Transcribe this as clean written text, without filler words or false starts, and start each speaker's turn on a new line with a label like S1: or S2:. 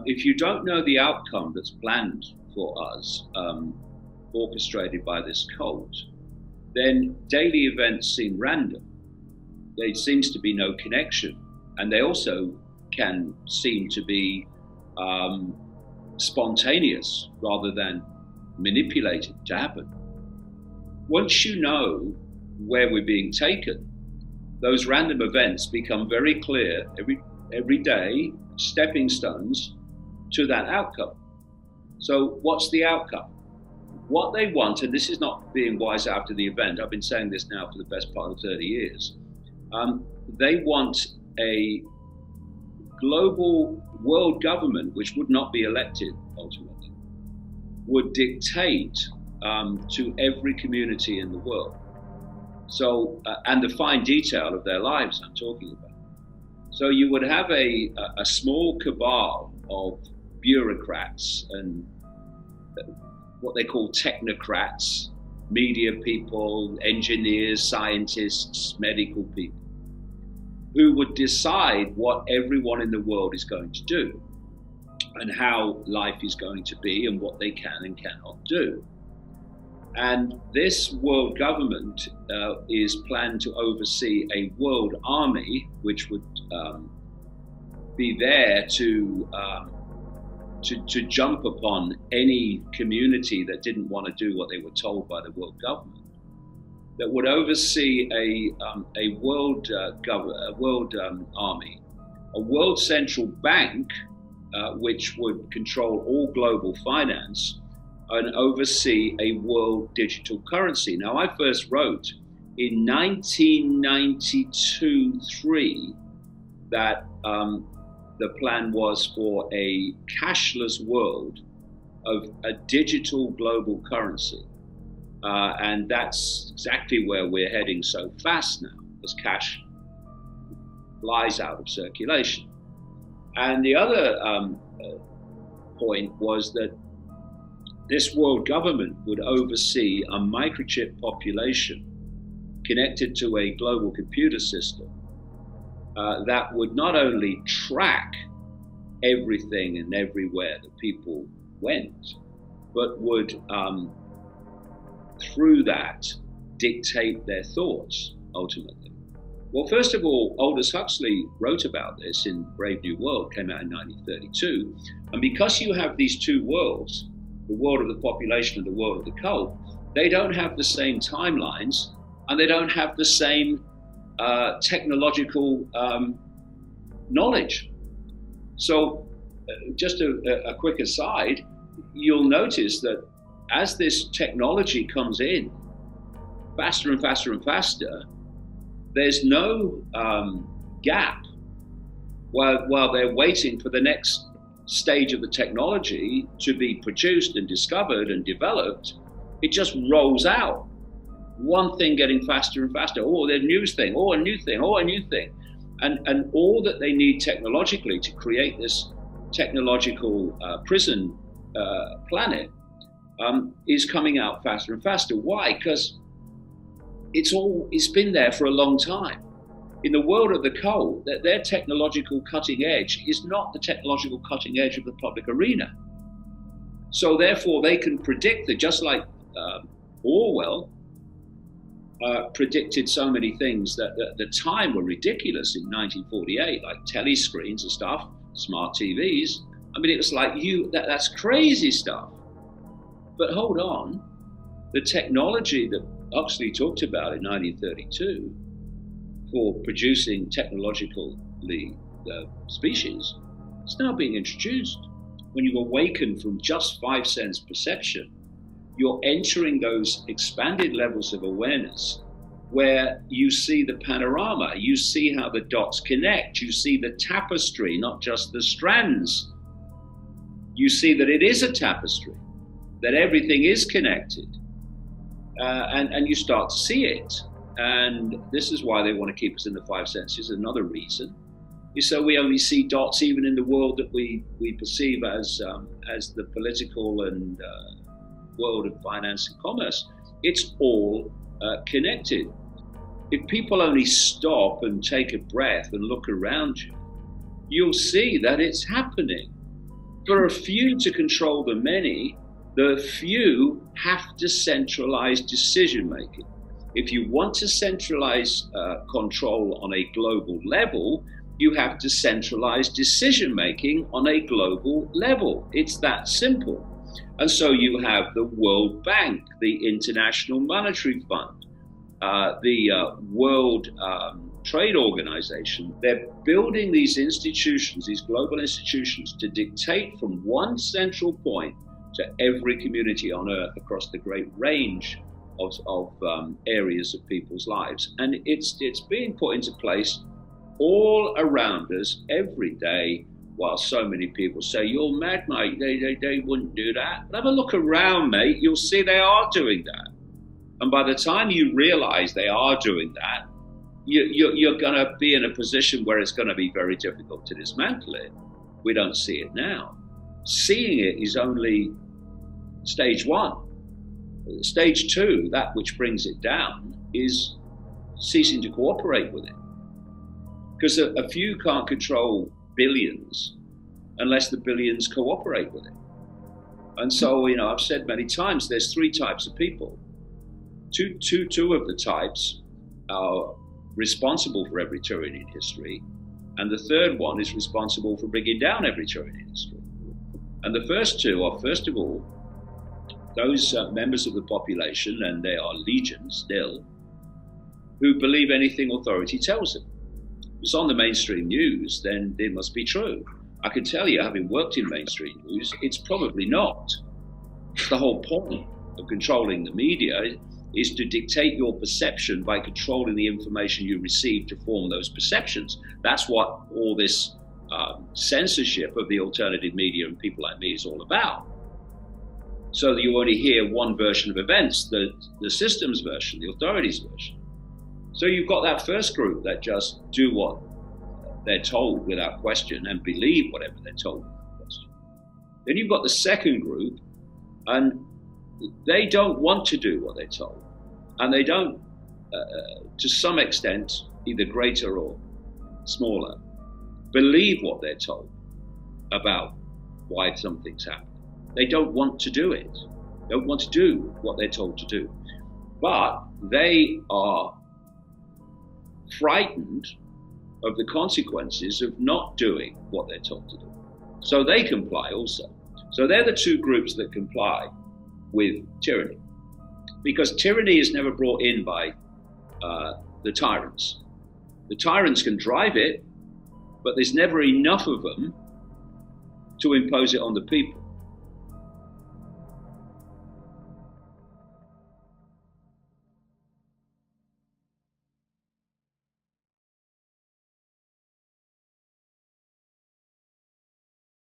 S1: If you don't know the outcome that's planned for us, orchestrated by this cult, then daily events seem random. There seems to be no connection, and they also can seem to be spontaneous rather than manipulated to happen. Once you know where we're being taken, those random events become very clear every day, stepping stones to that outcome. So what's the outcome? What they want, and this is not being wise after the event, I've been saying this now for the best part of 30 years, they want a global world government, which would not be elected ultimately, would dictate to every community in the world. So, and the fine detail of their lives I'm talking about. So you would have a small cabal of bureaucrats and what they call technocrats, media people, engineers, scientists, medical people, who would decide what everyone in the world is going to do and how life is going to be and what they can and cannot do. And this world government is planned to oversee a world army, which would be there to jump upon any community that didn't want to do what they were told by the world government. That would oversee a world army, a world central bank, which would control all global finance, and oversee a world digital currency. Now, I first wrote in 1992-3 that the plan was for a cashless world of a digital global currency. And that's exactly where we're heading so fast now, as cash flies out of circulation. And the other point was that this world government would oversee a microchip population connected to a global computer system that would not only track everything and everywhere that people went, but would, through that, dictate their thoughts ultimately. Well, first of all, Aldous Huxley wrote about this in Brave New World, came out in 1932. And because you have these two worlds, the world of the population and the world of the cult, they don't have the same timelines and they don't have the same technological knowledge. So just a quick aside, you'll notice that as this technology comes in faster and faster and faster, there's no gap while they're waiting for the next stage of the technology to be produced and discovered and developed. It just rolls out. One thing getting faster and faster. Oh, the news thing. Oh, a new thing. Oh, a new thing. And all that they need technologically to create this technological prison planet is coming out faster and faster. Why? Because it's been there for a long time. In the world of the cult, their technological cutting edge is not the technological cutting edge of the public arena. So therefore they can predict that, just like Orwell predicted so many things that at the time were ridiculous in 1948, like telescreens and stuff, smart TVs. I mean, it was like, that's crazy stuff. But hold on, the technology that Huxley talked about in 1932 for producing technologically species, it's now being introduced. When you awaken from just 5 sense perception, you're entering those expanded levels of awareness where you see the panorama, you see how the dots connect, you see the tapestry, not just the strands. You see that it is a tapestry, that everything is connected, and you start to see it. And this is why they want to keep us in the 5 senses. Another reason is so we only see dots even in the world that we perceive as the political and world of finance and commerce. It's all connected. If people only stop and take a breath and look around you, you'll see that it's happening. For a few to control the many, the few have to centralize decision making. If you want to centralize control on a global level, you have to centralize decision making on a global level. It's that simple. And so you have the World Bank, the International Monetary Fund, the World Trade Organization. They're building these institutions, these global institutions, to dictate from one central point to every community on Earth across the great range of areas of people's lives. And it's being put into place all around us every day, while so many people say, "You're mad, mate, they wouldn't do that." But have a look around, mate, you'll see they are doing that. And by the time you realize they are doing that, you're going to be in a position where it's going to be very difficult to dismantle it. We don't see it now. Seeing it is only stage one. Stage two, that which brings it down, is ceasing to cooperate with it. Because a few can't control billions unless the billions cooperate with it. And so, I've said many times, there's three types of people. Two of the types are responsible for every tyranny in history, and the third one is responsible for bringing down every tyranny in history. And the first two are, first of all, those members of the population, and they are legion still, who believe anything authority tells them. If it's on the mainstream news, then it must be true. I can tell you, having worked in mainstream news, it's probably not. The whole point of controlling the media is to dictate your perception by controlling the information you receive to form those perceptions. That's what all this censorship of the alternative media and people like me is all about. So that you only hear one version of events, the system's version, the authorities' version. So you've got that first group that just do what they're told without question and believe whatever they're told without question. Then you've got the second group, and they don't want to do what they're told. And they don't, to some extent, either greater or smaller, believe what they're told about why something's happened. They don't want to do it. They don't want to do what they're told to do. But they are frightened of the consequences of not doing what they're told to do. So they comply also. So they're the two groups that comply with tyranny. Because tyranny is never brought in by the tyrants. The tyrants can drive it, but there's never enough of them to impose it on the people.